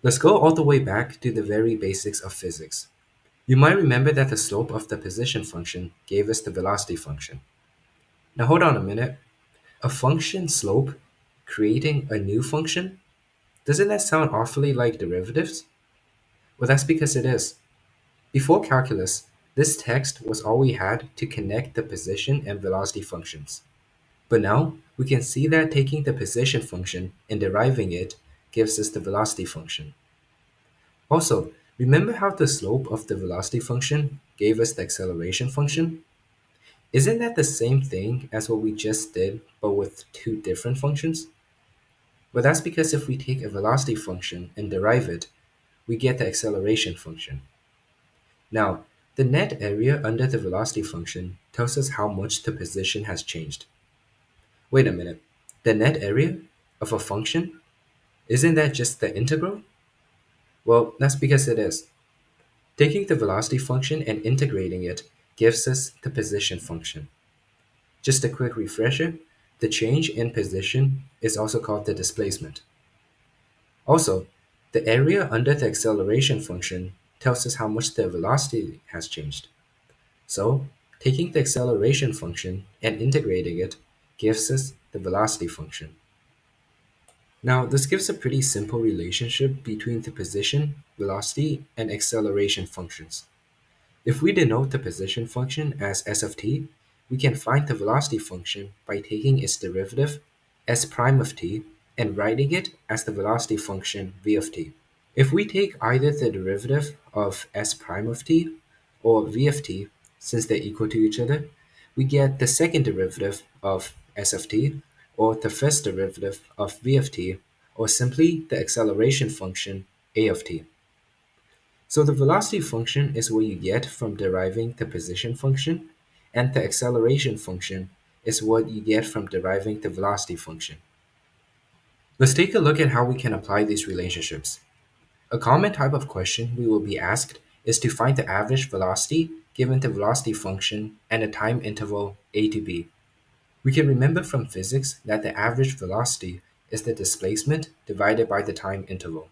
Let's go all the way back to the very basics of physics. You might remember that the slope of the position function gave us the velocity function. Now hold on a minute. A function slope creating a new function? Doesn't that sound awfully like derivatives? Well, that's because it is. Before calculus, this text was all we had to connect the position and velocity functions. But now we can see that taking the position function and deriving it gives us the velocity function. Also, remember how the slope of the velocity function gave us the acceleration function? Isn't that the same thing as what we just did, but with two different functions? Well, that's because if we take a velocity function and derive it, we get the acceleration function. Now, the net area under the velocity function tells us how much the position has changed. Wait a minute. The net area of a function? Isn't that just the integral? Well, that's because it is. Taking the velocity function and integrating it gives us the position function. Just a quick refresher, the change in position is also called the displacement. Also, the area under the acceleration function tells us how much the velocity has changed. So, taking the acceleration function and integrating it gives us the velocity function. Now, this gives a pretty simple relationship between the position, velocity, and acceleration functions. If we denote the position function as s of t, we can find the velocity function by taking its derivative, s prime of t, and writing it as the velocity function v of t. If we take either the derivative of s prime of t or v of t, since they're equal to each other, we get the second derivative of s of t, or the first derivative of v of t, or simply the acceleration function a of t. So the velocity function is what you get from deriving the position function, and the acceleration function is what you get from deriving the velocity function. Let's take a look at how we can apply these relationships. A common type of question we will be asked is to find the average velocity given the velocity function and a time interval a to b. We can remember from physics that the average velocity is the displacement divided by the time interval.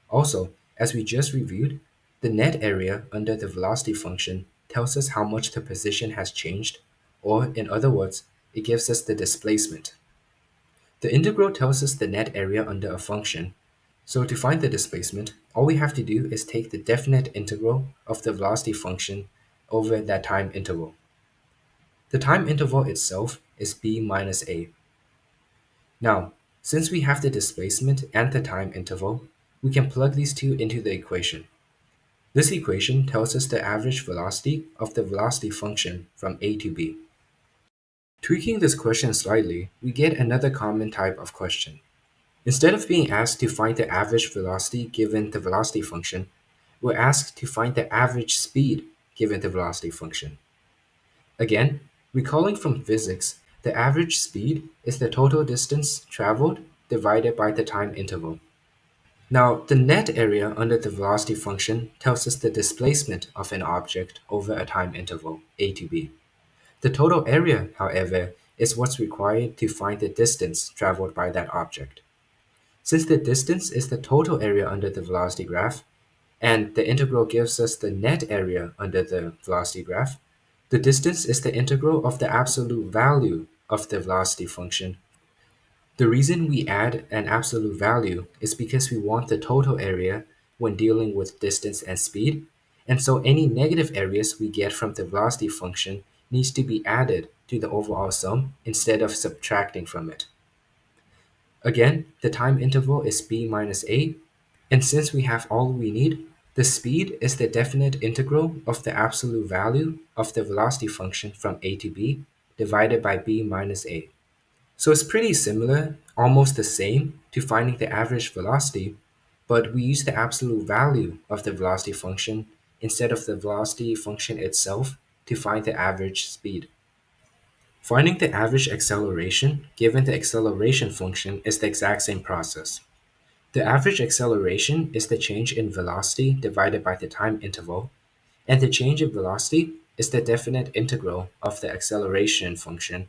Also, as we just reviewed, the net area under the velocity function tells us how much the position has changed, or in other words, it gives us the displacement. The integral tells us the net area under a function, so to find the displacement, all we have to do is take the definite integral of the velocity function over that time interval. The time interval itself is b minus a. Now, since we have the displacement and the time interval, we can plug these two into the equation. This equation tells us the average velocity of the velocity function from a to b. Tweaking this question slightly, we get another common type of question. Instead of being asked to find the average velocity given the velocity function, we're asked to find the average speed given the velocity function. Again, recalling from physics, the average speed is the total distance traveled divided by the time interval. Now, the net area under the velocity function tells us the displacement of an object over a time interval, a to b. The total area, however, is what's required to find the distance traveled by that object. Since the distance is the total area under the velocity graph, and the integral gives us the net area under the velocity graph, the distance is the integral of the absolute value of the velocity function. The reason we add an absolute value is because we want the total area when dealing with distance and speed, and so any negative areas we get from the velocity function needs to be added to the overall sum instead of subtracting from it. Again, the time interval is b minus a, and since we have all we need, the speed is the definite integral of the absolute value of the velocity function from a to b divided by b minus a. So it's pretty similar, almost the same, to finding the average velocity, but we use the absolute value of the velocity function instead of the velocity function itself to find the average speed. Finding the average acceleration given the acceleration function is the exact same process. The average acceleration is the change in velocity divided by the time interval, and the change in velocity is the definite integral of the acceleration function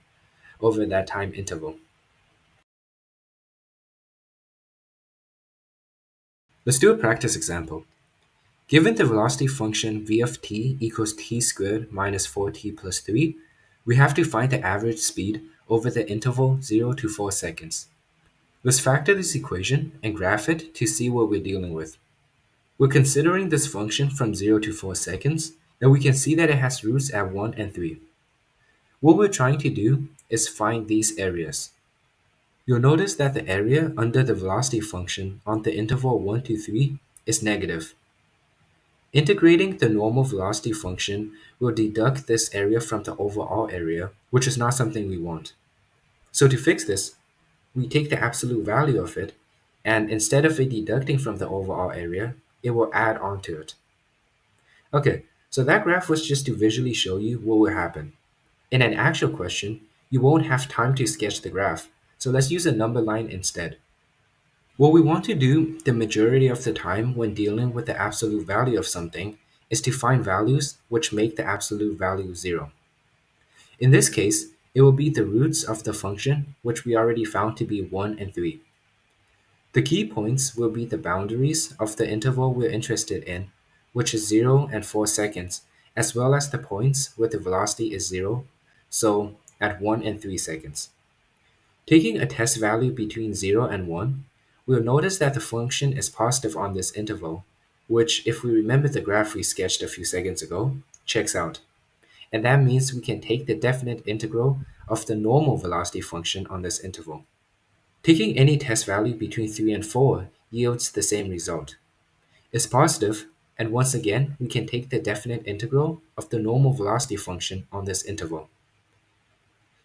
over that time interval. Let's do a practice example. Given the velocity function v of t equals t squared minus 4t plus 3, we have to find the average speed over the interval 0 to 4 seconds. Let's factor this equation and graph it to see what we're dealing with. We're considering this function from 0 to 4 seconds, and we can see that it has roots at 1 and 3. What we're trying to do is find these areas. You'll notice that the area under the velocity function on the interval 1 to 3 is negative. Integrating the normal velocity function will deduct this area from the overall area, which is not something we want. So to fix this, we take the absolute value of it, and instead of it deducting from the overall area, it will add on to it. Okay, so that graph was just to visually show you what will happen. In an actual question, you won't have time to sketch the graph, so let's use a number line instead. What we want to do the majority of the time when dealing with the absolute value of something is to find values which make the absolute value 0. In this case, it will be the roots of the function which we already found to be 1 and 3. The key points will be the boundaries of the interval we're interested in, which is 0 and 4 seconds, as well as the points where the velocity is 0, so at 1 and 3 seconds. Taking a test value between 0 and 1, we'll notice that the function is positive on this interval, which, if we remember the graph we sketched a few seconds ago, checks out. And that means we can take the definite integral of the normal velocity function on this interval. Taking any test value between 3 and 4 yields the same result. It's positive, and once again, we can take the definite integral of the normal velocity function on this interval.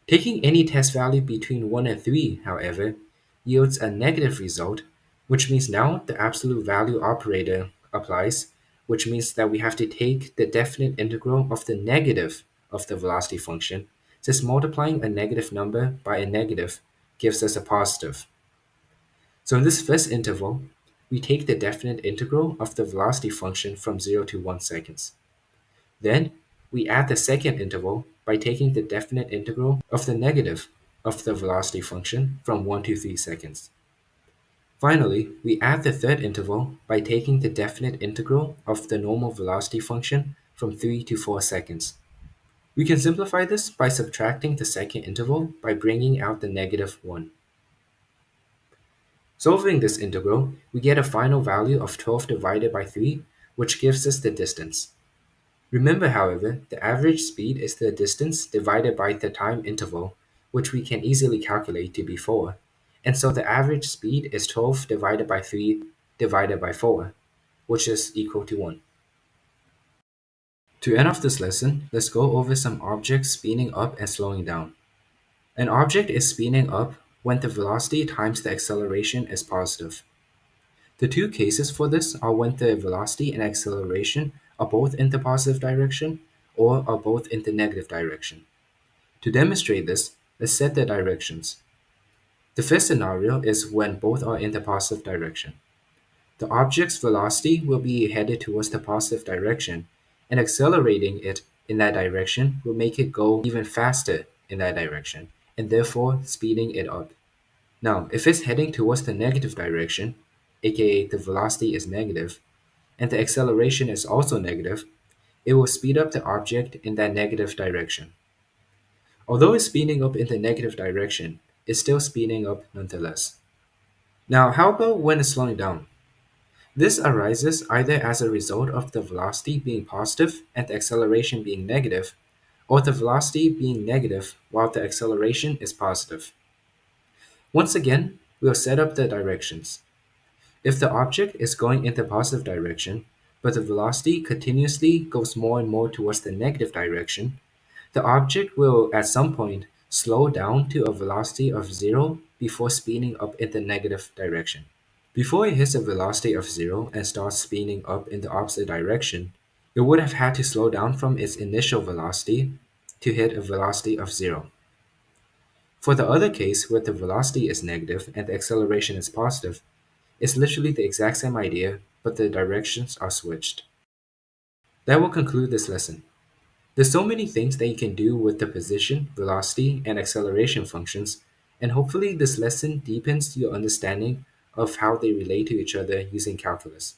Taking any test value between 1 and 3, however, yields a negative result, which means now the absolute value operator applies, which means that we have to take the definite integral of the negative of the velocity function, since multiplying a negative number by a negative gives us a positive. So in this first interval, we take the definite integral of the velocity function from 0 to 1 seconds. Then we add the second interval by taking the definite integral of the negative of the velocity function from 1 to 3 seconds. Finally, we add the third interval by taking the definite integral of the normal velocity function from 3 to 4 seconds. We can simplify this by subtracting the second interval by bringing out the negative 1. Solving this integral, we get a final value of 12 divided by 3, which gives us the distance. Remember, however, the average speed is the distance divided by the time interval, which we can easily calculate to be 4, and so the average speed is 12 divided by 3 divided by 4, which is equal to 1. To end off this lesson, let's go over some objects speeding up and slowing down. An object is speeding up when the velocity times the acceleration is positive. The two cases for this are when the velocity and acceleration are both in the positive direction or are both in the negative direction. To demonstrate this, let's set the directions. The first scenario is when both are in the positive direction. The object's velocity will be headed towards the positive direction, and accelerating it in that direction will make it go even faster in that direction, and therefore speeding it up. Now, if it's heading towards the negative direction, aka the velocity is negative, and the acceleration is also negative, it will speed up the object in that negative direction. Although it's speeding up in the negative direction, it's still speeding up nonetheless. Now, how about when it's slowing down? This arises either as a result of the velocity being positive and the acceleration being negative, or the velocity being negative while the acceleration is positive. Once again, we'll set up the directions. If the object is going in the positive direction, but the velocity continuously goes more and more towards the negative direction, the object will at some point slow down to a velocity of 0 before speeding up in the negative direction. Before it hits a velocity of 0 and starts speeding up in the opposite direction, it would have had to slow down from its initial velocity to hit a velocity of 0. For the other case where the velocity is negative and the acceleration is positive, it's literally the exact same idea, but the directions are switched. That will conclude this lesson. There's so many things that you can do with the position, velocity, and acceleration functions, and hopefully this lesson deepens your understanding of how they relate to each other using calculus.